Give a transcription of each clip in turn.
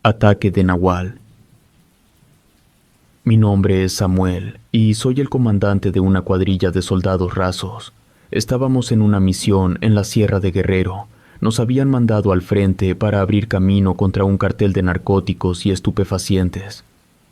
Ataque de Nahual. Mi nombre es Samuel y soy el comandante de una cuadrilla de soldados rasos. Estábamos en una misión en la Sierra de Guerrero. Nos habían mandado al frente para abrir camino contra un cartel de narcóticos y estupefacientes.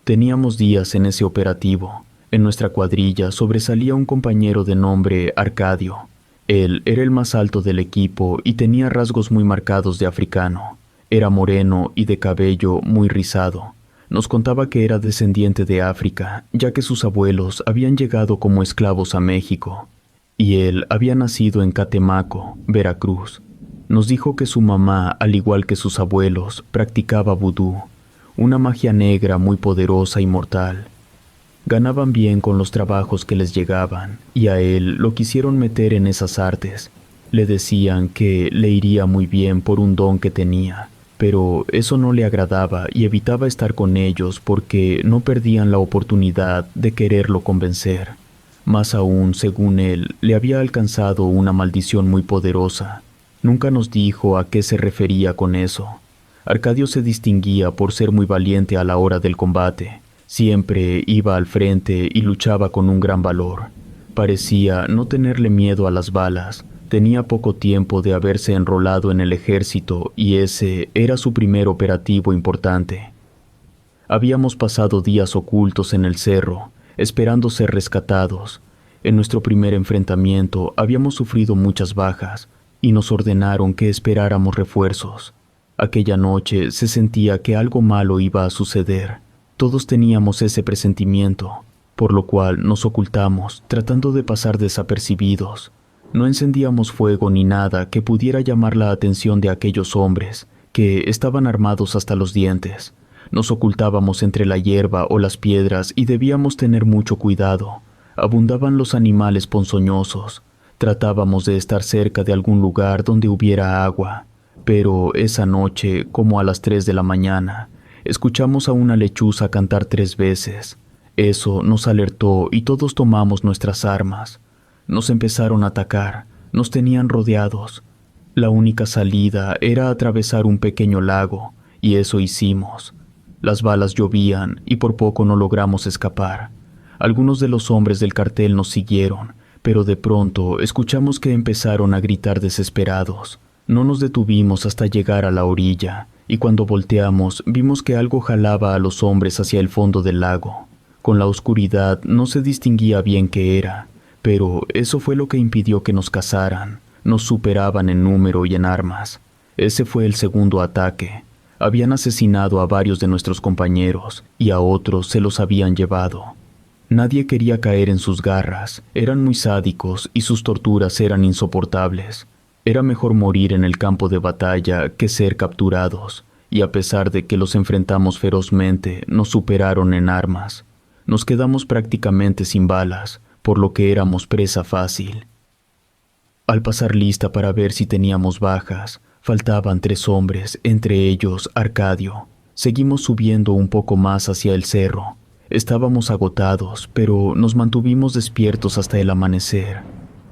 Teníamos días en ese operativo. En nuestra cuadrilla sobresalía un compañero de nombre Arcadio. Él era el más alto del equipo y tenía rasgos muy marcados de africano. Era moreno y de cabello muy rizado. Nos contaba que era descendiente de África, ya que sus abuelos habían llegado como esclavos a México, y él había nacido en Catemaco, Veracruz. Nos dijo que su mamá, al igual que sus abuelos, practicaba vudú, una magia negra muy poderosa y mortal. Ganaban bien con los trabajos que les llegaban, y a él lo quisieron meter en esas artes. Le decían que le iría muy bien por un don que tenía, pero eso no le agradaba y evitaba estar con ellos porque no perdían la oportunidad de quererlo convencer. Más aún, según él, le había alcanzado una maldición muy poderosa. Nunca nos dijo a qué se refería con eso. Arcadio se distinguía por ser muy valiente a la hora del combate. Siempre iba al frente y luchaba con un gran valor. Parecía no tenerle miedo a las balas. Tenía poco tiempo de haberse enrolado en el ejército y ese era su primer operativo importante. Habíamos pasado días ocultos en el cerro, esperando ser rescatados. En nuestro primer enfrentamiento habíamos sufrido muchas bajas y nos ordenaron que esperáramos refuerzos. Aquella noche se sentía que algo malo iba a suceder. Todos teníamos ese presentimiento, por lo cual nos ocultamos, tratando de pasar desapercibidos. No encendíamos fuego ni nada que pudiera llamar la atención de aquellos hombres, que estaban armados hasta los dientes. Nos ocultábamos entre la hierba o las piedras y debíamos tener mucho cuidado. Abundaban los animales ponzoñosos. Tratábamos de estar cerca de algún lugar donde hubiera agua. Pero esa noche, como a las 3 de la mañana, escuchamos a una lechuza cantar 3 veces. Eso nos alertó y todos tomamos nuestras armas. Nos empezaron a atacar, nos tenían rodeados. La única salida era atravesar un pequeño lago, y eso hicimos. Las balas llovían y por poco no logramos escapar. Algunos de los hombres del cartel nos siguieron, pero de pronto escuchamos que empezaron a gritar desesperados. No nos detuvimos hasta llegar a la orilla, y cuando volteamos vimos que algo jalaba a los hombres hacia el fondo del lago. Con la oscuridad no se distinguía bien qué era, pero eso fue lo que impidió que nos cazaran. Nos superaban en número y en armas. Ese fue el segundo ataque. Habían asesinado a varios de nuestros compañeros y a otros se los habían llevado. Nadie quería caer en sus garras. Eran muy sádicos y sus torturas eran insoportables. Era mejor morir en el campo de batalla que ser capturados, y a pesar de que los enfrentamos ferozmente, nos superaron en armas. Nos quedamos prácticamente sin balas, por lo que éramos presa fácil. Al pasar lista para ver si teníamos bajas, faltaban 3 hombres, entre ellos Arcadio. Seguimos subiendo un poco más hacia el cerro. Estábamos agotados, pero nos mantuvimos despiertos hasta el amanecer.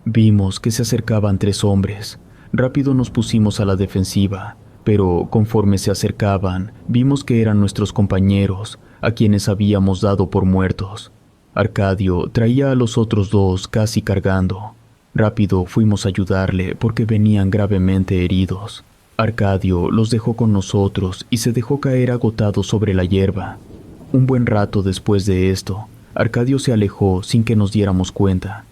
Vimos que se acercaban 3 hombres. Rápido nos pusimos a la defensiva, pero conforme se acercaban, vimos que eran nuestros compañeros, a quienes habíamos dado por muertos. Arcadio traía a los otros 2 casi cargando. Rápido fuimos a ayudarle porque venían gravemente heridos. Arcadio los dejó con nosotros y se dejó caer agotado sobre la hierba. Un buen rato después de esto, Arcadio se alejó sin que nos diéramos cuenta.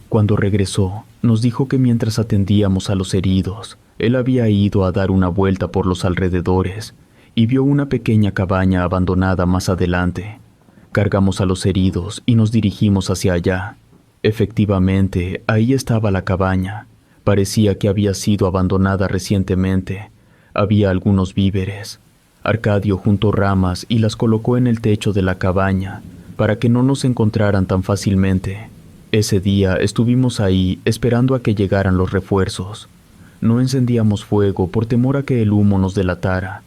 Cuando regresó, nos dijo que mientras atendíamos a los heridos, él había ido a dar una vuelta por los alrededores y vio una pequeña cabaña abandonada más adelante. Cargamos a los heridos y nos dirigimos hacia allá. Efectivamente, ahí estaba la cabaña. Parecía que había sido abandonada recientemente. Había algunos víveres. Arcadio juntó ramas y las colocó en el techo de la cabaña para que no nos encontraran tan fácilmente. Ese día estuvimos ahí esperando a que llegaran los refuerzos. No encendíamos fuego por temor a que el humo nos delatara.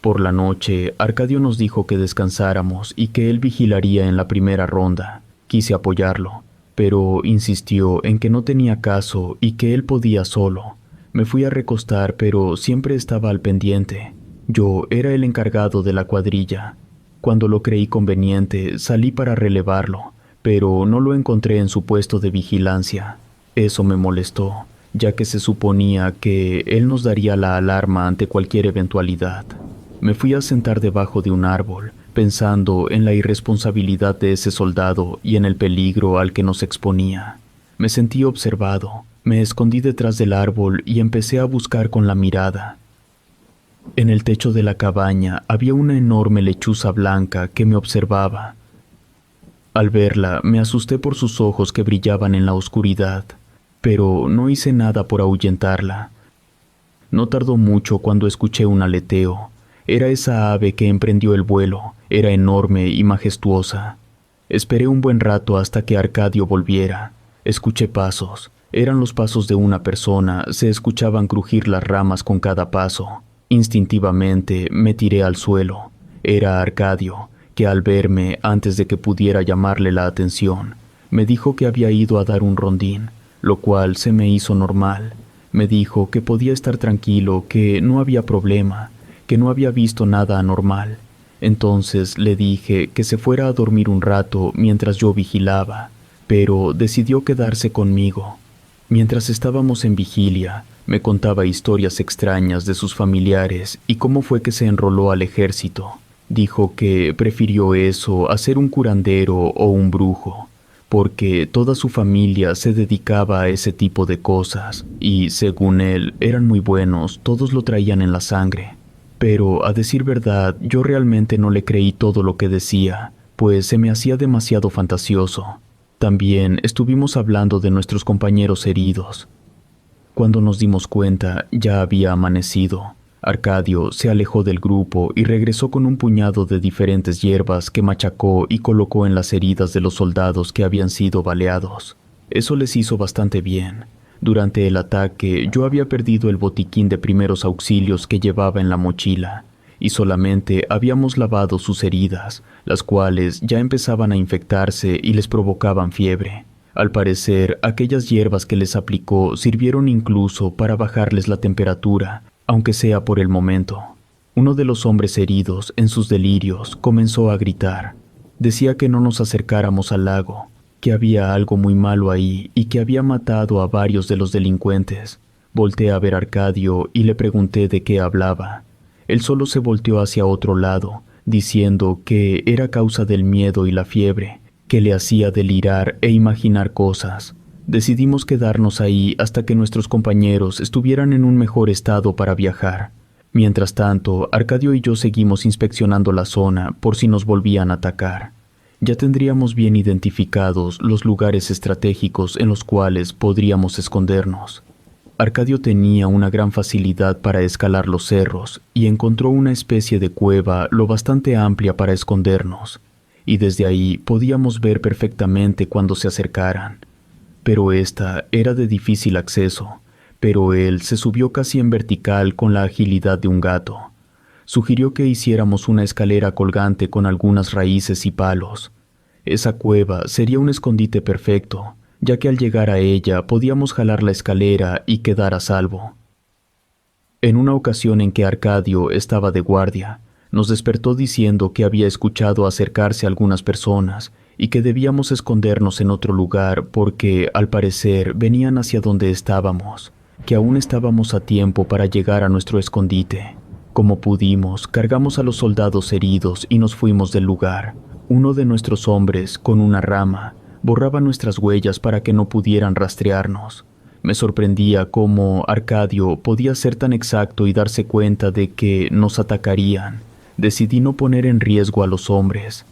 Por la noche, Arcadio nos dijo que descansáramos y que él vigilaría en la primera ronda. Quise apoyarlo, pero insistió en que no tenía caso y que él podía solo. Me fui a recostar, pero siempre estaba al pendiente. Yo era el encargado de la cuadrilla. Cuando lo creí conveniente, salí para relevarlo, pero no lo encontré en su puesto de vigilancia. Eso me molestó, ya que se suponía que él nos daría la alarma ante cualquier eventualidad. Me fui a sentar debajo de un árbol, pensando en la irresponsabilidad de ese soldado y en el peligro al que nos exponía. Me sentí observado, me escondí detrás del árbol y empecé a buscar con la mirada. En el techo de la cabaña había una enorme lechuza blanca que me observaba. Al verla, me asusté por sus ojos que brillaban en la oscuridad, pero no hice nada por ahuyentarla. No tardó mucho cuando escuché un aleteo. Era esa ave que emprendió el vuelo, era enorme y majestuosa. Esperé un buen rato hasta que Arcadio volviera. Escuché pasos. Eran los pasos de una persona, se escuchaban crujir las ramas con cada paso. Instintivamente me tiré al suelo. Era Arcadio, que al verme, antes de que pudiera llamarle la atención, me dijo que había ido a dar un rondín, lo cual se me hizo normal. Me dijo que podía estar tranquilo, que no había problema, que no había visto nada anormal. Entonces le dije que se fuera a dormir un rato mientras yo vigilaba, pero decidió quedarse conmigo. Mientras estábamos en vigilia, me contaba historias extrañas de sus familiares y cómo fue que se enroló al ejército. Dijo que prefirió eso a ser un curandero o un brujo, porque toda su familia se dedicaba a ese tipo de cosas y, según él, eran muy buenos, todos lo traían en la sangre. Pero, a decir verdad, yo realmente no le creí todo lo que decía, pues se me hacía demasiado fantasioso. También estuvimos hablando de nuestros compañeros heridos. Cuando nos dimos cuenta, ya había amanecido. Arcadio se alejó del grupo y regresó con un puñado de diferentes hierbas que machacó y colocó en las heridas de los soldados que habían sido baleados. Eso les hizo bastante bien. Durante el ataque, yo había perdido el botiquín de primeros auxilios que llevaba en la mochila, y solamente habíamos lavado sus heridas, las cuales ya empezaban a infectarse y les provocaban fiebre. Al parecer, aquellas hierbas que les aplicó sirvieron incluso para bajarles la temperatura, aunque sea por el momento. Uno de los hombres heridos, en sus delirios, comenzó a gritar. Decía que no nos acercáramos al lago, que había algo muy malo ahí y que había matado a varios de los delincuentes. Volteé a ver a Arcadio y le pregunté de qué hablaba. Él solo se volteó hacia otro lado, diciendo que era causa del miedo y la fiebre, que le hacía delirar e imaginar cosas. Decidimos quedarnos ahí hasta que nuestros compañeros estuvieran en un mejor estado para viajar. Mientras tanto, Arcadio y yo seguimos inspeccionando la zona por si nos volvían a atacar. Ya tendríamos bien identificados los lugares estratégicos en los cuales podríamos escondernos. Arcadio tenía una gran facilidad para escalar los cerros y encontró una especie de cueva lo bastante amplia para escondernos, y desde ahí podíamos ver perfectamente cuando se acercaran. Pero esta era de difícil acceso, pero él se subió casi en vertical con la agilidad de un gato. Sugirió que hiciéramos una escalera colgante con algunas raíces y palos. Esa cueva sería un escondite perfecto, ya que al llegar a ella podíamos jalar la escalera y quedar a salvo. En una ocasión en que Arcadio estaba de guardia, nos despertó diciendo que había escuchado acercarse a algunas personas y que debíamos escondernos en otro lugar porque, al parecer, venían hacia donde estábamos, que aún estábamos a tiempo para llegar a nuestro escondite. Como pudimos, cargamos a los soldados heridos y nos fuimos del lugar. Uno de nuestros hombres, con una rama, borraba nuestras huellas para que no pudieran rastrearnos. Me sorprendía cómo Arcadio podía ser tan exacto y darse cuenta de que nos atacarían. Decidí no poner en riesgo a los hombres.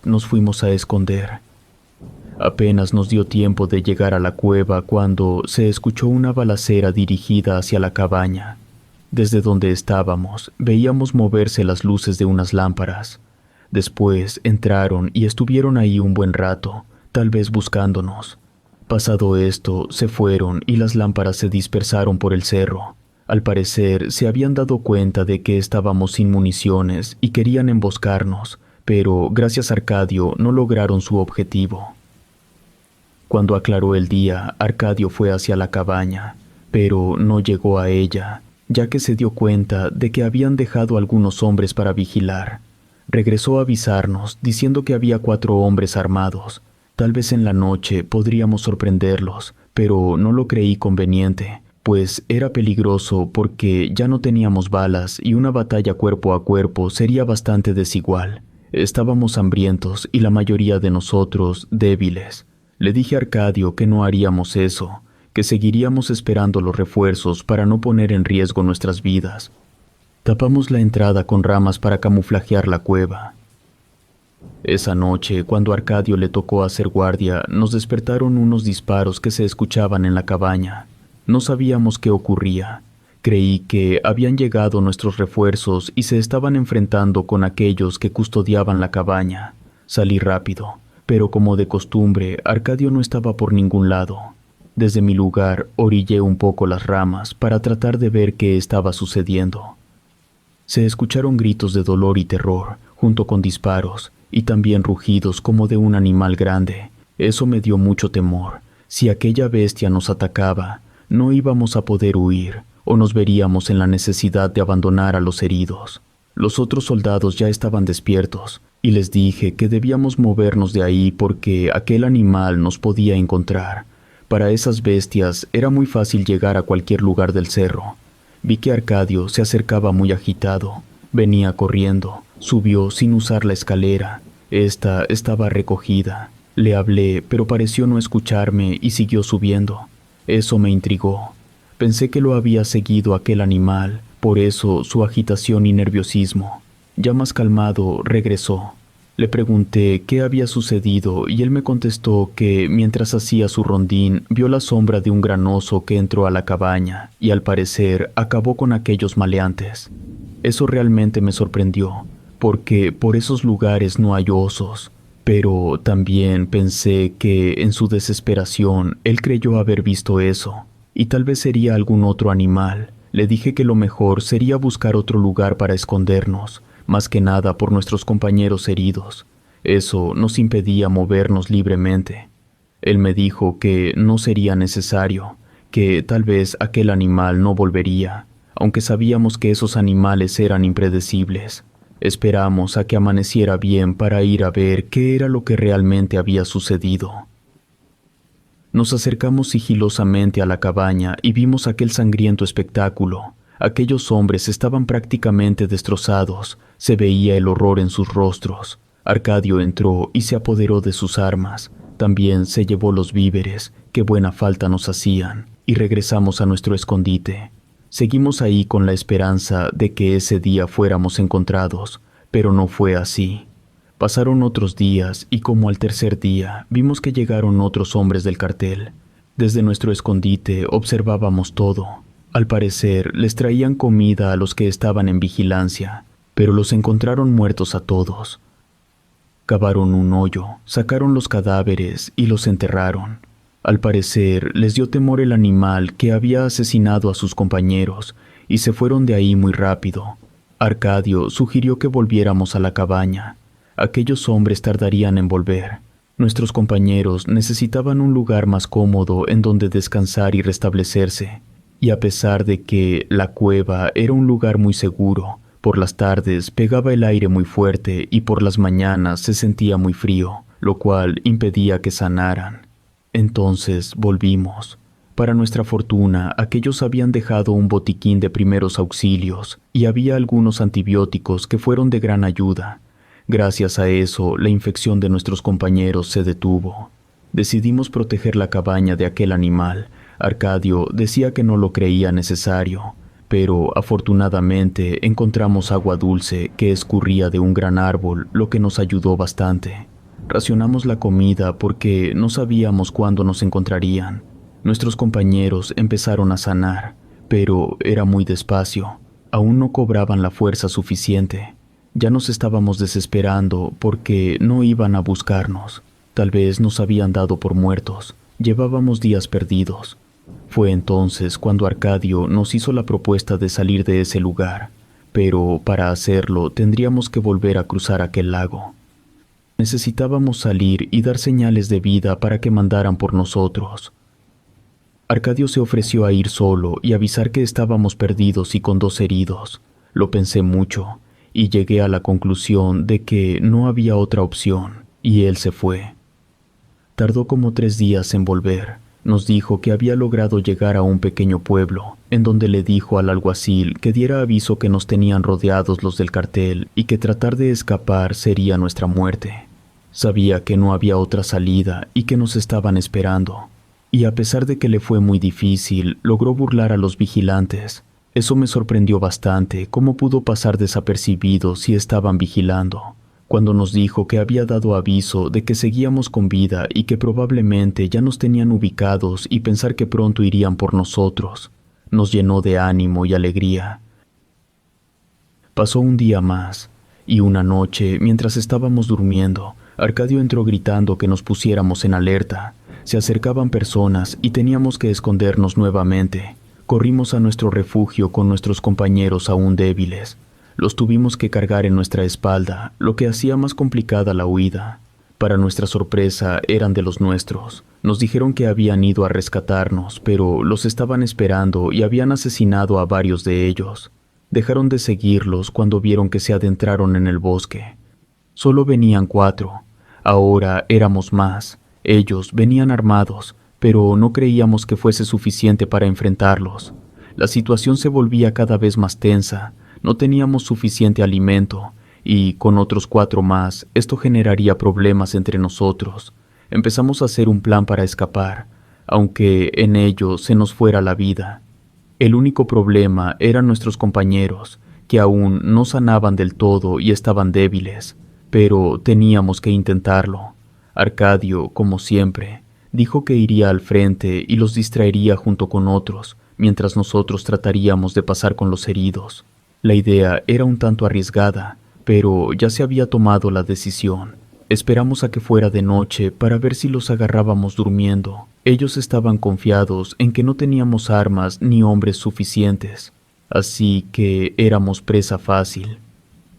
Nos fuimos a esconder. Apenas nos dio tiempo de llegar a la cueva cuando se escuchó una balacera dirigida hacia la cabaña. Desde donde estábamos, veíamos moverse las luces de unas lámparas. Después entraron y estuvieron ahí un buen rato, tal vez buscándonos. Pasado esto, se fueron y las lámparas se dispersaron por el cerro. Al parecer, se habían dado cuenta de que estábamos sin municiones y querían emboscarnos, pero gracias a Arcadio no lograron su objetivo. Cuando aclaró el día, Arcadio fue hacia la cabaña, pero no llegó a ella, ya que se dio cuenta de que habían dejado algunos hombres para vigilar. Regresó a avisarnos, diciendo que había 4 hombres armados. Tal vez en la noche podríamos sorprenderlos, pero no lo creí conveniente, pues era peligroso porque ya no teníamos balas y una batalla cuerpo a cuerpo sería bastante desigual. Estábamos hambrientos y la mayoría de nosotros débiles. Le dije a Arcadio que no haríamos eso, que seguiríamos esperando los refuerzos para no poner en riesgo nuestras vidas. Tapamos la entrada con ramas para camuflajear la cueva. Esa noche, cuando a Arcadio le tocó hacer guardia, nos despertaron unos disparos que se escuchaban en la cabaña. No sabíamos qué ocurría. Creí que habían llegado nuestros refuerzos y se estaban enfrentando con aquellos que custodiaban la cabaña. Salí rápido, pero como de costumbre, Arcadio no estaba por ningún lado. Desde mi lugar, orillé un poco las ramas para tratar de ver qué estaba sucediendo. Se escucharon gritos de dolor y terror, junto con disparos, y también rugidos como de un animal grande. Eso me dio mucho temor. Si aquella bestia nos atacaba, no íbamos a poder huir, o nos veríamos en la necesidad de abandonar a los heridos. Los otros soldados ya estaban despiertos, y les dije que debíamos movernos de ahí porque aquel animal nos podía encontrar. Para esas bestias era muy fácil llegar a cualquier lugar del cerro. Vi que Arcadio se acercaba muy agitado. Venía corriendo, subió sin usar la escalera. Esta estaba recogida. Le hablé, pero pareció no escucharme y siguió subiendo. Eso me intrigó. Pensé que lo había seguido aquel animal, por eso su agitación y nerviosismo. Ya más calmado, regresó. Le pregunté qué había sucedido y él me contestó que, mientras hacía su rondín, vio la sombra de un gran oso que entró a la cabaña y, al parecer, acabó con aquellos maleantes. Eso realmente me sorprendió, porque por esos lugares no hay osos. Pero también pensé que, en su desesperación, él creyó haber visto eso, y tal vez sería algún otro animal. Le dije que lo mejor sería buscar otro lugar para escondernos, más que nada por nuestros compañeros heridos. Eso nos impedía movernos libremente. Él me dijo que no sería necesario, que tal vez aquel animal no volvería, aunque sabíamos que esos animales eran impredecibles. Esperamos a que amaneciera bien para ir a ver qué era lo que realmente había sucedido. Nos acercamos sigilosamente a la cabaña y vimos aquel sangriento espectáculo. Aquellos hombres estaban prácticamente destrozados, se veía el horror en sus rostros. Arcadio entró y se apoderó de sus armas. También se llevó los víveres, que buena falta nos hacían, y regresamos a nuestro escondite. Seguimos ahí con la esperanza de que ese día fuéramos encontrados, pero no fue así. Pasaron otros días y como al tercer día vimos que llegaron otros hombres del cartel. Desde nuestro escondite observábamos todo. Al parecer les traían comida a los que estaban en vigilancia, pero los encontraron muertos a todos. Cavaron un hoyo, sacaron los cadáveres y los enterraron. Al parecer les dio temor el animal que había asesinado a sus compañeros y se fueron de ahí muy rápido. Arcadio sugirió que volviéramos a la cabaña. Aquellos hombres tardarían en volver. Nuestros compañeros necesitaban un lugar más cómodo en donde descansar y restablecerse. Y a pesar de que la cueva era un lugar muy seguro, por las tardes pegaba el aire muy fuerte y por las mañanas se sentía muy frío, lo cual impedía que sanaran. Entonces volvimos. Para nuestra fortuna, aquellos habían dejado un botiquín de primeros auxilios y había algunos antibióticos que fueron de gran ayuda. Gracias a eso, la infección de nuestros compañeros se detuvo. Decidimos proteger la cabaña de aquel animal. Arcadio decía que no lo creía necesario, pero afortunadamente encontramos agua dulce que escurría de un gran árbol, lo que nos ayudó bastante. Racionamos la comida porque no sabíamos cuándo nos encontrarían. Nuestros compañeros empezaron a sanar, pero era muy despacio. Aún no cobraban la fuerza suficiente. Ya nos estábamos desesperando porque no iban a buscarnos. Tal vez nos habían dado por muertos. Llevábamos días perdidos. Fue entonces cuando Arcadio nos hizo la propuesta de salir de ese lugar, pero para hacerlo tendríamos que volver a cruzar aquel lago. Necesitábamos salir y dar señales de vida para que mandaran por nosotros. Arcadio se ofreció a ir solo y avisar que estábamos perdidos y con 2 heridos. Lo pensé mucho y llegué a la conclusión de que no había otra opción, y él se fue. Tardó como 3 días en volver. Nos dijo que había logrado llegar a un pequeño pueblo, en donde le dijo al alguacil que diera aviso que nos tenían rodeados los del cartel y que tratar de escapar sería nuestra muerte. Sabía que no había otra salida y que nos estaban esperando. Y a pesar de que le fue muy difícil, logró burlar a los vigilantes. Eso me sorprendió bastante, cómo pudo pasar desapercibido si estaban vigilando. Cuando nos dijo que había dado aviso de que seguíamos con vida y que probablemente ya nos tenían ubicados y pensar que pronto irían por nosotros, nos llenó de ánimo y alegría. Pasó un día más, y una noche, mientras estábamos durmiendo, Arcadio entró gritando que nos pusiéramos en alerta. Se acercaban personas y teníamos que escondernos nuevamente. Corrimos a nuestro refugio con nuestros compañeros aún débiles. Los tuvimos que cargar en nuestra espalda, lo que hacía más complicada la huida. Para nuestra sorpresa, eran de los nuestros. Nos dijeron que habían ido a rescatarnos, pero los estaban esperando y habían asesinado a varios de ellos. Dejaron de seguirlos cuando vieron que se adentraron en el bosque. Solo venían 4. Ahora éramos más. Ellos venían armados, pero no creíamos que fuese suficiente para enfrentarlos. La situación se volvía cada vez más tensa. No teníamos suficiente alimento, y con otros 4 más, esto generaría problemas entre nosotros. Empezamos a hacer un plan para escapar, aunque en ello se nos fuera la vida. El único problema eran nuestros compañeros, que aún no sanaban del todo y estaban débiles, pero teníamos que intentarlo. Arcadio, como siempre, dijo que iría al frente y los distraería junto con otros, mientras nosotros trataríamos de pasar con los heridos. La idea era un tanto arriesgada, pero ya se había tomado la decisión. Esperamos a que fuera de noche para ver si los agarrábamos durmiendo. Ellos estaban confiados en que no teníamos armas ni hombres suficientes, así que éramos presa fácil.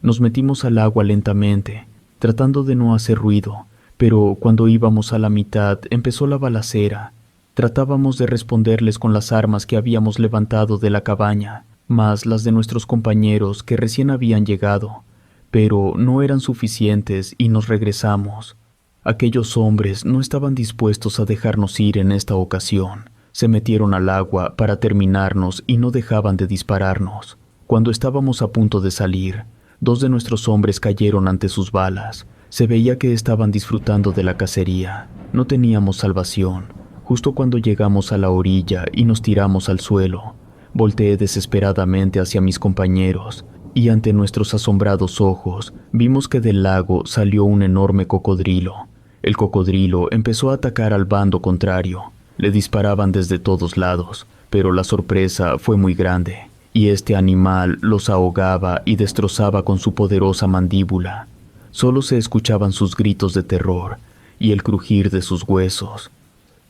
Nos metimos al agua lentamente, tratando de no hacer ruido, pero cuando íbamos a la mitad empezó la balacera. Tratábamos de responderles con las armas que habíamos levantado de la cabaña, más las de nuestros compañeros que recién habían llegado, pero no eran suficientes y nos regresamos. Aquellos hombres no estaban dispuestos a dejarnos ir en esta ocasión. Se metieron al agua para terminarnos y no dejaban de dispararnos. Cuando estábamos a punto de salir, 2 de nuestros hombres cayeron ante sus balas. Se veía que estaban disfrutando de la cacería. No teníamos salvación. Justo cuando llegamos a la orilla y nos tiramos al suelo, volteé desesperadamente hacia mis compañeros y ante nuestros asombrados ojos vimos que del lago salió un enorme cocodrilo. El cocodrilo empezó a atacar al bando contrario. Le disparaban desde todos lados, pero la sorpresa fue muy grande, y este animal los ahogaba y destrozaba con su poderosa mandíbula. Solo se escuchaban sus gritos de terror y el crujir de sus huesos.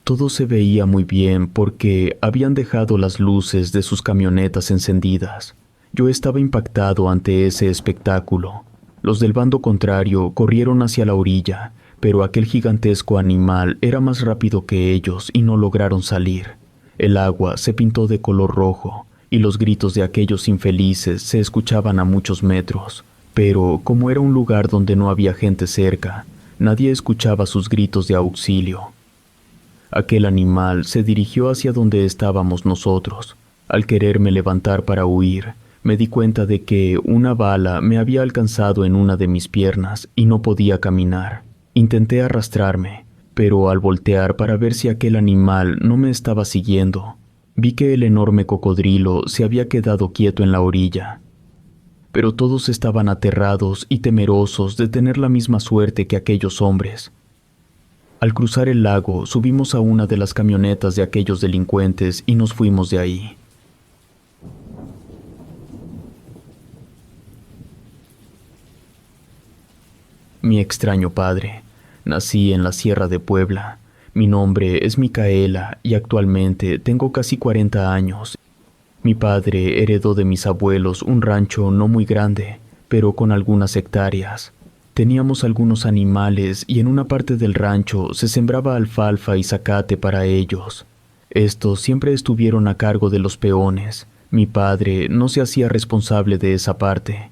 Todo se veía muy bien porque habían dejado las luces de sus camionetas encendidas. Yo estaba impactado ante ese espectáculo. Los del bando contrario corrieron hacia la orilla, pero aquel gigantesco animal era más rápido que ellos y no lograron salir. El agua se pintó de color rojo y los gritos de aquellos infelices se escuchaban a muchos metros. Pero como era un lugar donde no había gente cerca, nadie escuchaba sus gritos de auxilio. Aquel animal se dirigió hacia donde estábamos nosotros. Al quererme levantar para huir, me di cuenta de que una bala me había alcanzado en una de mis piernas y no podía caminar. Intenté arrastrarme, pero al voltear para ver si aquel animal no me estaba siguiendo, vi que el enorme cocodrilo se había quedado quieto en la orilla. Pero todos estaban aterrados y temerosos de tener la misma suerte que aquellos hombres. Al cruzar el lago, subimos a una de las camionetas de aquellos delincuentes y nos fuimos de ahí. Mi extraño padre. Nací en la Sierra de Puebla. Mi nombre es Micaela y actualmente tengo casi 40 años. Mi padre heredó de mis abuelos un rancho no muy grande, pero con algunas hectáreas. Teníamos algunos animales y en una parte del rancho se sembraba alfalfa y zacate para ellos. Estos siempre estuvieron a cargo de los peones. Mi padre no se hacía responsable de esa parte.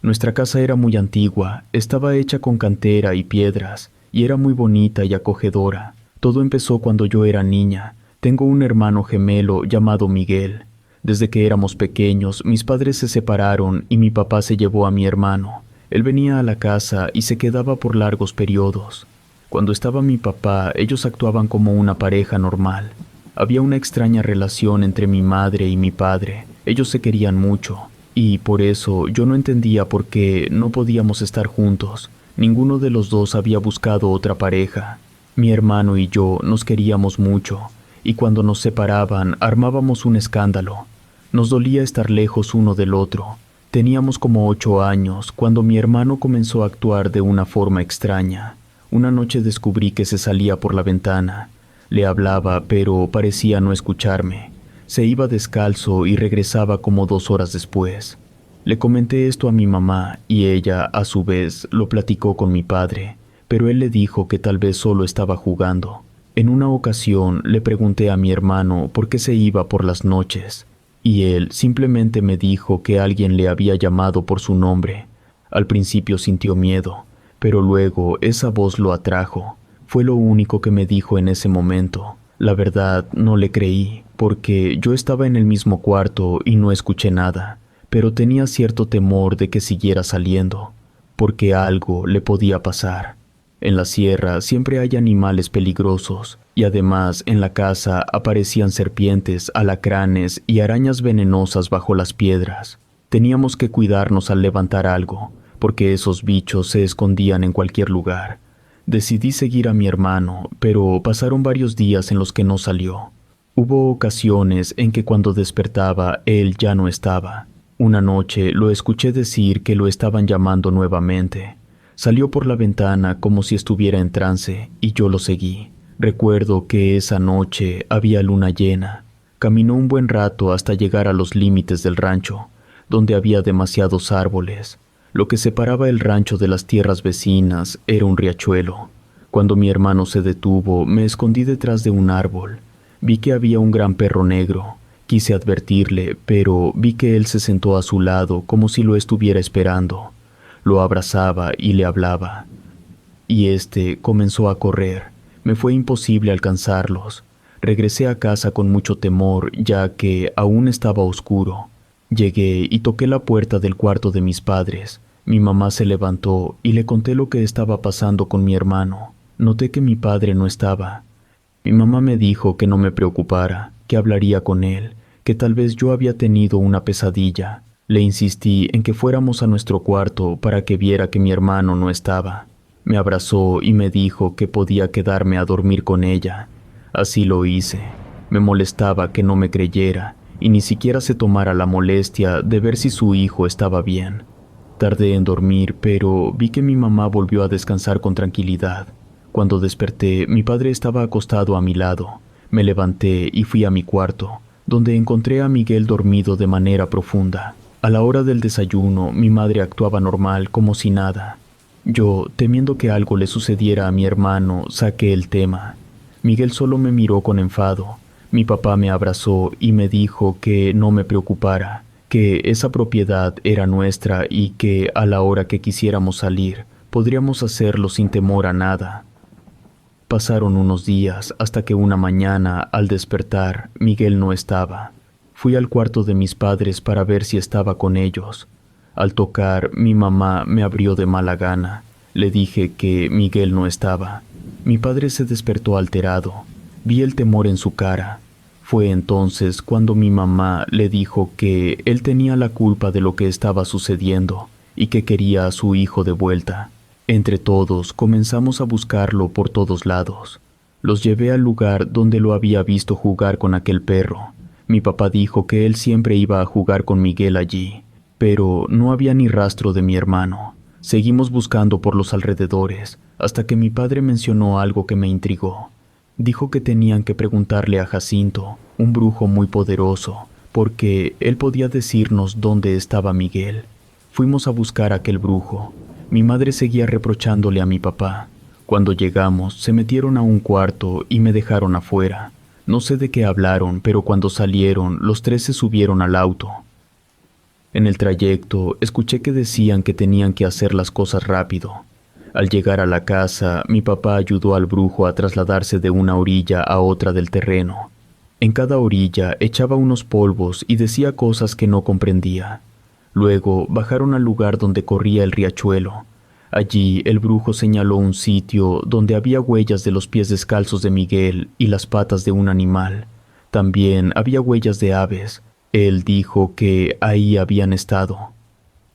Nuestra casa era muy antigua, estaba hecha con cantera y piedras, y era muy bonita y acogedora. Todo empezó cuando yo era niña. Tengo un hermano gemelo llamado Miguel. Desde que éramos pequeños, mis padres se separaron y mi papá se llevó a mi hermano. Él venía a la casa y se quedaba por largos periodos. Cuando estaba mi papá, ellos actuaban como una pareja normal. Había una extraña relación entre mi madre y mi padre. Ellos se querían mucho, y por eso yo no entendía por qué no podíamos estar juntos. Ninguno de los dos había buscado otra pareja. Mi hermano y yo nos queríamos mucho, y cuando nos separaban armábamos un escándalo. Nos dolía estar lejos uno del otro. Teníamos como 8 años cuando mi hermano comenzó a actuar de una forma extraña. Una noche descubrí que se salía por la ventana. Le hablaba, pero parecía no escucharme. Se iba descalzo y regresaba como 2 horas después. Le comenté esto a mi mamá y ella, a su vez, lo platicó con mi padre, pero él le dijo que tal vez solo estaba jugando. En una ocasión le pregunté a mi hermano por qué se iba por las noches, y él simplemente me dijo que alguien le había llamado por su nombre. Al principio sintió miedo, pero luego esa voz lo atrajo. Fue lo único que me dijo en ese momento. La verdad, no le creí, porque yo estaba en el mismo cuarto y no escuché nada, pero tenía cierto temor de que siguiera saliendo, porque algo le podía pasar. En la sierra siempre hay animales peligrosos, y además en la casa aparecían serpientes, alacranes y arañas venenosas bajo las piedras. Teníamos que cuidarnos al levantar algo, porque esos bichos se escondían en cualquier lugar. Decidí seguir a mi hermano, pero pasaron varios días en los que no salió. Hubo ocasiones en que cuando despertaba él ya no estaba. Una noche lo escuché decir que lo estaban llamando nuevamente. Salió por la ventana como si estuviera en trance y yo lo seguí. Recuerdo que esa noche había luna llena. Caminó un buen rato hasta llegar a los límites del rancho, donde había demasiados árboles. Lo que separaba el rancho de las tierras vecinas era un riachuelo. Cuando mi hermano se detuvo, me escondí detrás de un árbol. Vi que había un gran perro negro. Quise advertirle, pero vi que él se sentó a su lado como si lo estuviera esperando. Lo abrazaba y le hablaba. Y este comenzó a correr. Me fue imposible alcanzarlos. Regresé a casa con mucho temor, ya que aún estaba oscuro. Llegué y toqué la puerta del cuarto de mis padres. Mi mamá se levantó y le conté lo que estaba pasando con mi hermano. Noté que mi padre no estaba. Mi mamá me dijo que no me preocupara, que hablaría con él, que tal vez yo había tenido una pesadilla. Le insistí en que fuéramos a nuestro cuarto para que viera que mi hermano no estaba. Me abrazó y me dijo que podía quedarme a dormir con ella. Así lo hice. Me molestaba que no me creyera y ni siquiera se tomara la molestia de ver si su hijo estaba bien. Tardé en dormir, pero vi que mi mamá volvió a descansar con tranquilidad. Cuando desperté, mi padre estaba acostado a mi lado. Me levanté y fui a mi cuarto, donde encontré a Miguel dormido de manera profunda. A la hora del desayuno, mi madre actuaba normal, como si nada. Yo, temiendo que algo le sucediera a mi hermano, saqué el tema. Miguel solo me miró con enfado. Mi papá me abrazó y me dijo que no me preocupara, que esa propiedad era nuestra y que a la hora que quisiéramos salir, podríamos hacerlo sin temor a nada. Pasaron unos días hasta que una mañana, al despertar, Miguel no estaba. Fui al cuarto de mis padres para ver si estaba con ellos. Al tocar, mi mamá me abrió de mala gana. Le dije que Miguel no estaba. Mi padre se despertó alterado. Vi el temor en su cara. Fue entonces cuando mi mamá le dijo que él tenía la culpa de lo que estaba sucediendo y que quería a su hijo de vuelta. Entre todos comenzamos a buscarlo por todos lados. Los llevé al lugar donde lo había visto jugar con aquel perro. Mi papá dijo que él siempre iba a jugar con Miguel allí, pero no había ni rastro de mi hermano. Seguimos buscando por los alrededores, hasta que mi padre mencionó algo que me intrigó. Dijo que tenían que preguntarle a Jacinto, un brujo muy poderoso, porque él podía decirnos dónde estaba Miguel. Fuimos a buscar a aquel brujo. Mi madre seguía reprochándole a mi papá. Cuando llegamos, se metieron a un cuarto y me dejaron afuera. No sé de qué hablaron, pero cuando salieron, los tres se subieron al auto. En el trayecto, escuché que decían que tenían que hacer las cosas rápido. Al llegar a la casa, mi papá ayudó al brujo a trasladarse de una orilla a otra del terreno. En cada orilla echaba unos polvos y decía cosas que no comprendía. Luego bajaron al lugar donde corría el riachuelo. Allí el brujo señaló un sitio donde había huellas de los pies descalzos de Miguel y las patas de un animal. También había huellas de aves. Él dijo que ahí habían estado.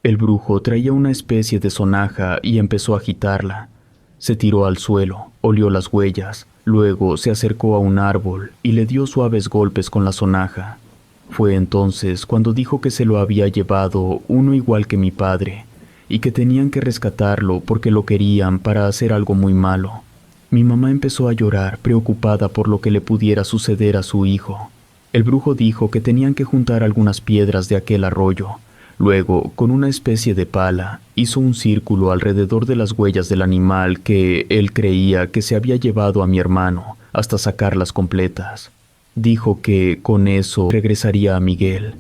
El brujo traía una especie de sonaja y empezó a agitarla. Se tiró al suelo, olió las huellas, luego se acercó a un árbol y le dio suaves golpes con la sonaja. Fue entonces cuando dijo que se lo había llevado uno igual que mi padre, y que tenían que rescatarlo porque lo querían para hacer algo muy malo. Mi mamá empezó a llorar, preocupada por lo que le pudiera suceder a su hijo. El brujo dijo que tenían que juntar algunas piedras de aquel arroyo. Luego, con una especie de pala, hizo un círculo alrededor de las huellas del animal que él creía que se había llevado a mi hermano hasta sacarlas completas. Dijo que con eso regresaría a Miguel.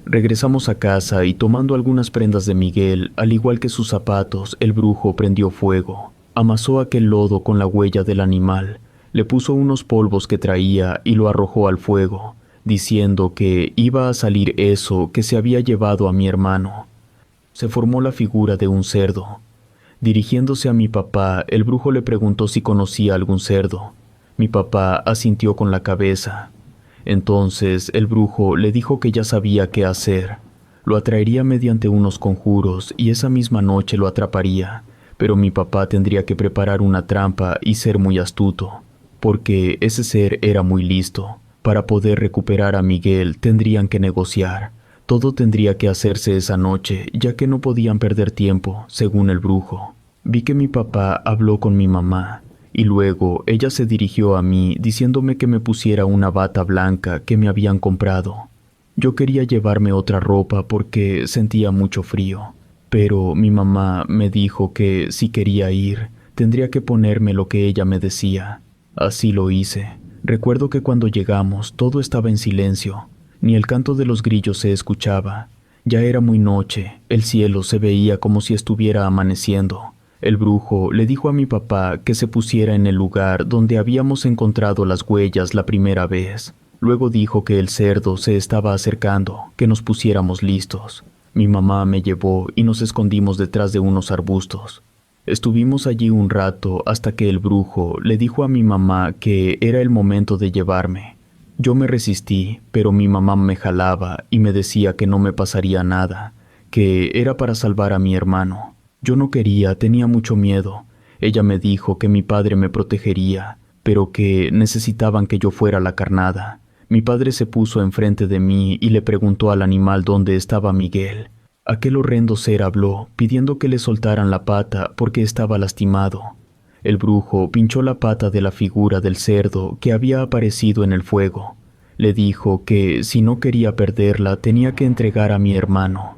Regresamos a casa y tomando algunas prendas de Miguel, al igual que sus zapatos, el brujo prendió fuego. Amasó aquel lodo con la huella del animal, le puso unos polvos que traía y lo arrojó al fuego, diciendo que iba a salir eso que se había llevado a mi hermano. Se formó la figura de un cerdo. Dirigiéndose a mi papá, el brujo le preguntó si conocía algún cerdo. Mi papá asintió con la cabeza. Entonces el brujo le dijo que ya sabía qué hacer. Lo atraería mediante unos conjuros y esa misma noche lo atraparía, pero mi papá tendría que preparar una trampa y ser muy astuto, porque ese ser era muy listo. Para poder recuperar a Miguel tendrían que negociar. Todo tendría que hacerse esa noche, ya que no podían perder tiempo, según el brujo. Vi que mi papá habló con mi mamá, y luego ella se dirigió a mí diciéndome que me pusiera una bata blanca que me habían comprado. Yo quería llevarme otra ropa porque sentía mucho frío, pero mi mamá me dijo que si quería ir, tendría que ponerme lo que ella me decía. Así lo hice. Recuerdo que cuando llegamos todo estaba en silencio, ni el canto de los grillos se escuchaba. Ya era muy noche, el cielo se veía como si estuviera amaneciendo. El brujo le dijo a mi papá que se pusiera en el lugar donde habíamos encontrado las huellas la primera vez. Luego dijo que el cerdo se estaba acercando, que nos pusiéramos listos. Mi mamá me llevó y nos escondimos detrás de unos arbustos. Estuvimos allí un rato hasta que el brujo le dijo a mi mamá que era el momento de llevarme. Yo me resistí, pero mi mamá me jalaba y me decía que no me pasaría nada, que era para salvar a mi hermano. Yo no quería, tenía mucho miedo. Ella me dijo que mi padre me protegería, pero que necesitaban que yo fuera la carnada. Mi padre se puso enfrente de mí y le preguntó al animal dónde estaba Miguel. Aquel horrendo ser habló, pidiendo que le soltaran la pata porque estaba lastimado. El brujo pinchó la pata de la figura del cerdo que había aparecido en el fuego. Le dijo que si no quería perderla tenía que entregar a mi hermano.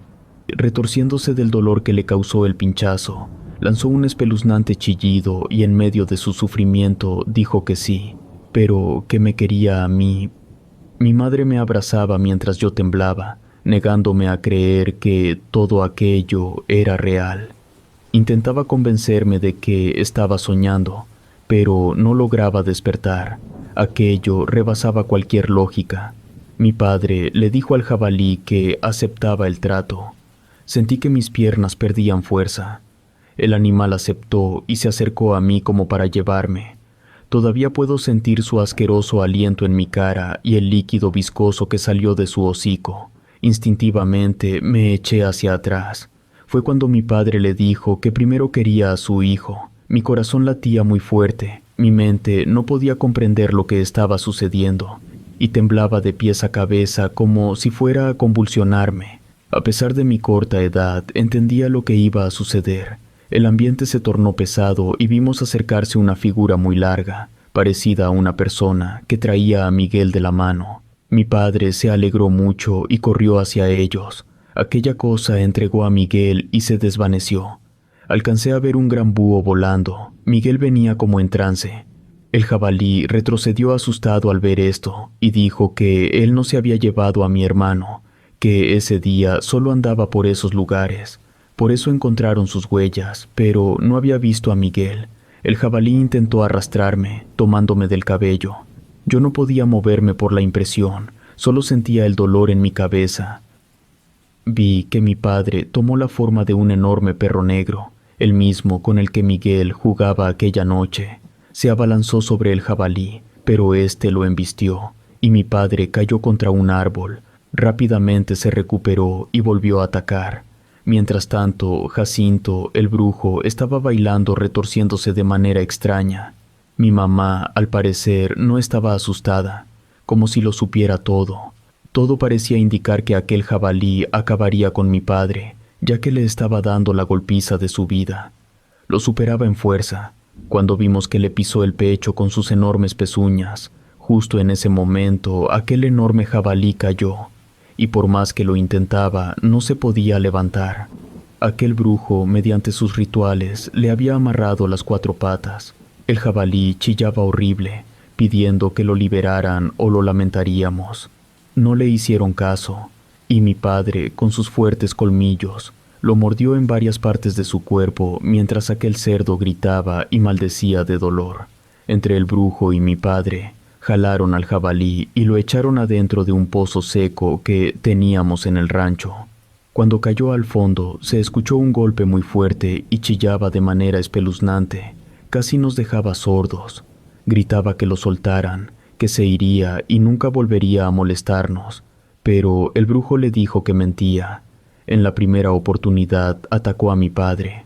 Retorciéndose del dolor que le causó el pinchazo, lanzó un espeluznante chillido y en medio de su sufrimiento dijo que sí, pero que me quería a mí. Mi madre me abrazaba mientras yo temblaba, negándome a creer que todo aquello era real. Intentaba convencerme de que estaba soñando, pero no lograba despertar. Aquello rebasaba cualquier lógica. Mi padre le dijo al jabalí que aceptaba el trato. Sentí que mis piernas perdían fuerza. El animal aceptó y se acercó a mí como para llevarme. Todavía puedo sentir su asqueroso aliento en mi cara y el líquido viscoso que salió de su hocico. Instintivamente me eché hacia atrás. Fue cuando mi padre le dijo que primero quería a su hijo. Mi corazón latía muy fuerte. Mi mente no podía comprender lo que estaba sucediendo y temblaba de pies a cabeza como si fuera a convulsionarme. A pesar de mi corta edad, entendía lo que iba a suceder. El ambiente se tornó pesado y vimos acercarse una figura muy larga, parecida a una persona, que traía a Miguel de la mano. Mi padre se alegró mucho y corrió hacia ellos. Aquella cosa entregó a Miguel y se desvaneció. Alcancé a ver un gran búho volando. Miguel venía como en trance. El jabalí retrocedió asustado al ver esto y dijo que él no se había llevado a mi hermano, que ese día solo andaba por esos lugares. Por eso encontraron sus huellas, pero no había visto a Miguel. El jabalí intentó arrastrarme, tomándome del cabello. Yo no podía moverme por la impresión, solo sentía el dolor en mi cabeza. Vi que mi padre tomó la forma de un enorme perro negro, el mismo con el que Miguel jugaba aquella noche. Se abalanzó sobre el jabalí, pero éste lo embistió, y mi padre cayó contra un árbol. Rápidamente se recuperó y volvió a atacar. Mientras tanto, Jacinto, el brujo, estaba bailando retorciéndose de manera extraña. Mi mamá, al parecer, no estaba asustada, como si lo supiera todo. Todo parecía indicar que aquel jabalí acabaría con mi padre, ya que le estaba dando la golpiza de su vida. Lo superaba en fuerza. Cuando vimos que le pisó el pecho con sus enormes pezuñas, justo en ese momento aquel enorme jabalí cayó, y por más que lo intentaba, no se podía levantar. Aquel brujo, mediante sus rituales, le había amarrado las 4 patas. El jabalí chillaba horrible, pidiendo que lo liberaran o lo lamentaríamos. No le hicieron caso, y mi padre, con sus fuertes colmillos, lo mordió en varias partes de su cuerpo mientras aquel cerdo gritaba y maldecía de dolor. Entre el brujo y mi padre, jalaron al jabalí y lo echaron adentro de un pozo seco que teníamos en el rancho. Cuando cayó al fondo, se escuchó un golpe muy fuerte y chillaba de manera espeluznante. Casi nos dejaba sordos. Gritaba que lo soltaran, que se iría y nunca volvería a molestarnos. Pero el brujo le dijo que mentía. En la primera oportunidad atacó a mi padre.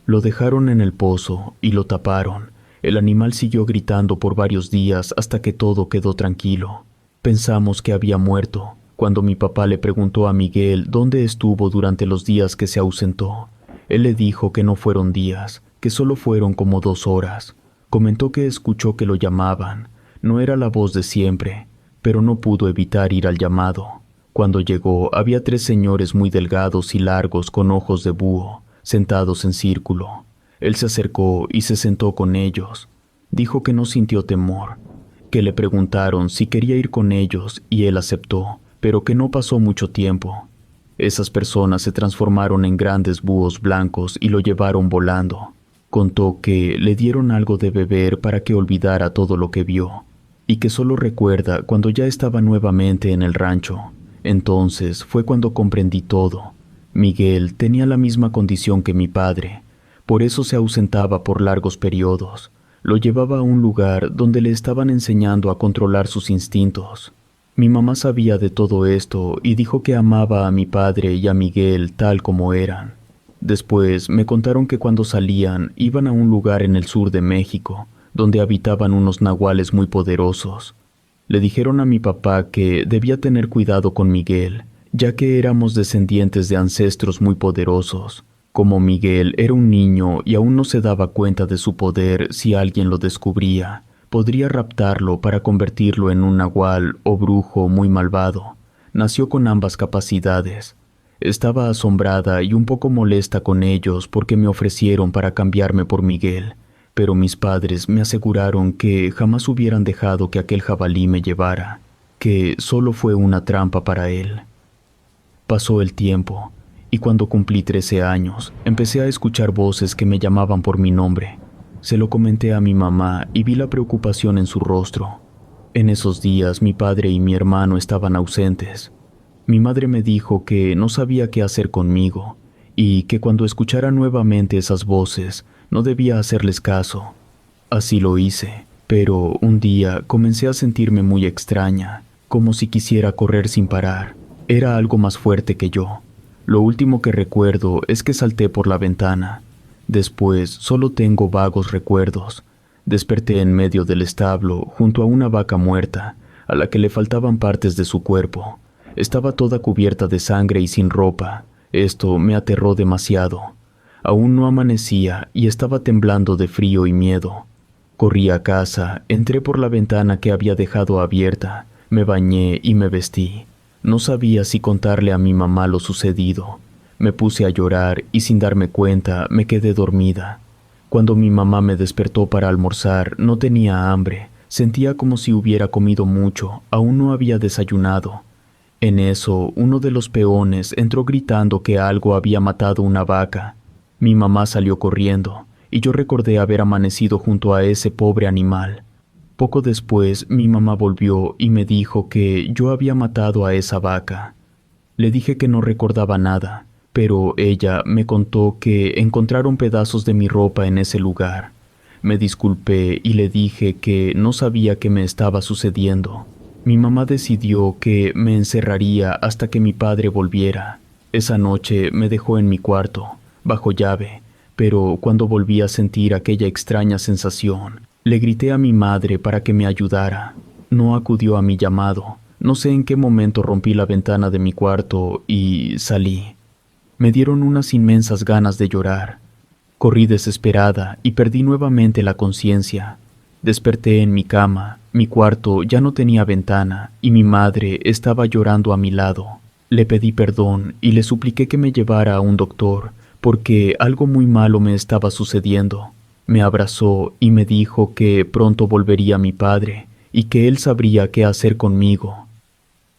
Lo dejaron en el pozo y lo taparon. El animal siguió gritando por varios días hasta que todo quedó tranquilo. Pensamos que había muerto. Cuando mi papá le preguntó a Miguel dónde estuvo durante los días que se ausentó, él le dijo que no fueron días, que solo fueron como 2 horas. Comentó que escuchó que lo llamaban. No era la voz de siempre, pero no pudo evitar ir al llamado. Cuando llegó, había 3 señores muy delgados y largos con ojos de búho, sentados en círculo. Él se acercó y se sentó con ellos. Dijo que no sintió temor, que le preguntaron si quería ir con ellos y él aceptó, pero que no pasó mucho tiempo. Esas personas se transformaron en grandes búhos blancos y lo llevaron volando. Contó que le dieron algo de beber para que olvidara todo lo que vio, y que solo recuerda cuando ya estaba nuevamente en el rancho. Entonces fue cuando comprendí todo. Miguel tenía la misma condición que mi padre, por eso se ausentaba por largos periodos. Lo llevaba a un lugar donde le estaban enseñando a controlar sus instintos. Mi mamá sabía de todo esto y dijo que amaba a mi padre y a Miguel tal como eran. Después me contaron que cuando salían iban a un lugar en el sur de México, donde habitaban unos nahuales muy poderosos. Le dijeron a mi papá que debía tener cuidado con Miguel, ya que éramos descendientes de ancestros muy poderosos. Como Miguel era un niño y aún no se daba cuenta de su poder, si alguien lo descubría, podría raptarlo para convertirlo en un nahual o brujo muy malvado. Nació con ambas capacidades. Estaba asombrada y un poco molesta con ellos porque me ofrecieron para cambiarme por Miguel, pero mis padres me aseguraron que jamás hubieran dejado que aquel jabalí me llevara, que solo fue una trampa para él. Pasó el tiempo, y cuando cumplí 13 años, empecé a escuchar voces que me llamaban por mi nombre. Se lo comenté a mi mamá y vi la preocupación en su rostro. En esos días mi padre y mi hermano estaban ausentes. Mi madre me dijo que no sabía qué hacer conmigo, y que cuando escuchara nuevamente esas voces, no debía hacerles caso. Así lo hice, pero un día comencé a sentirme muy extraña, como si quisiera correr sin parar. Era algo más fuerte que yo. Lo último que recuerdo es que salté por la ventana. Después solo tengo vagos recuerdos. Desperté en medio del establo, junto a una vaca muerta, a la que le faltaban partes de su cuerpo. Estaba toda cubierta de sangre y sin ropa. Esto me aterró demasiado. Aún no amanecía y estaba temblando de frío y miedo. Corrí a casa, entré por la ventana que había dejado abierta, me bañé y me vestí. No sabía si contarle a mi mamá lo sucedido. Me puse a llorar y sin darme cuenta me quedé dormida. Cuando mi mamá me despertó para almorzar, no tenía hambre. Sentía como si hubiera comido mucho, aún no había desayunado. En eso, uno de los peones entró gritando que algo había matado una vaca. Mi mamá salió corriendo, y yo recordé haber amanecido junto a ese pobre animal. Poco después, mi mamá volvió y me dijo que yo había matado a esa vaca. Le dije que no recordaba nada, pero ella me contó que encontraron pedazos de mi ropa en ese lugar. Me disculpé y le dije que no sabía qué me estaba sucediendo. Mi mamá decidió que me encerraría hasta que mi padre volviera. Esa noche me dejó en mi cuarto, bajo llave, pero cuando volví a sentir aquella extraña sensación, le grité a mi madre para que me ayudara. No acudió a mi llamado. No sé en qué momento rompí la ventana de mi cuarto y salí. Me dieron unas inmensas ganas de llorar. Corrí desesperada y perdí nuevamente la conciencia. Desperté en mi cama, mi cuarto ya no tenía ventana y mi madre estaba llorando a mi lado. Le pedí perdón y le supliqué que me llevara a un doctor, porque algo muy malo me estaba sucediendo. Me abrazó y me dijo que pronto volvería mi padre y que él sabría qué hacer conmigo.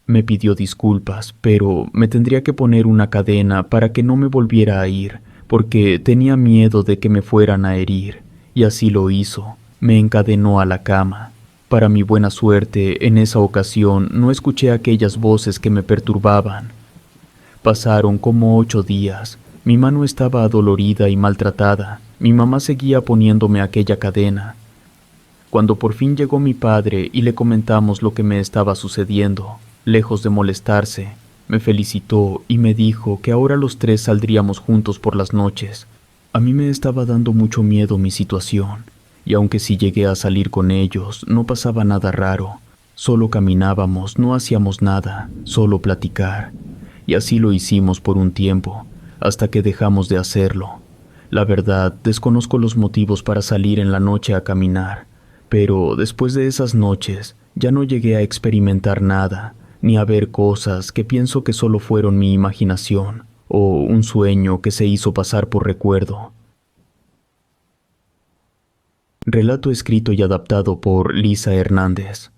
Me pidió disculpas, pero me tendría que poner una cadena para que no me volviera a ir, porque tenía miedo de que me fueran a herir, y así lo hizo. Me encadenó a la cama. Para mi buena suerte, en esa ocasión no escuché aquellas voces que me perturbaban. Pasaron como 8 días. Mi mano estaba adolorida y maltratada. Mi mamá seguía poniéndome aquella cadena. Cuando por fin llegó mi padre y le comentamos lo que me estaba sucediendo, lejos de molestarse, me felicitó y me dijo que ahora los tres saldríamos juntos por las noches. A mí me estaba dando mucho miedo mi situación, y aunque sí llegué a salir con ellos, no pasaba nada raro. Solo caminábamos, no hacíamos nada, solo platicar. Y así lo hicimos por un tiempo, hasta que dejamos de hacerlo. La verdad, desconozco los motivos para salir en la noche a caminar, pero después de esas noches ya no llegué a experimentar nada, ni a ver cosas que pienso que solo fueron mi imaginación o un sueño que se hizo pasar por recuerdo. Relato escrito y adaptado por Lisa Hernández.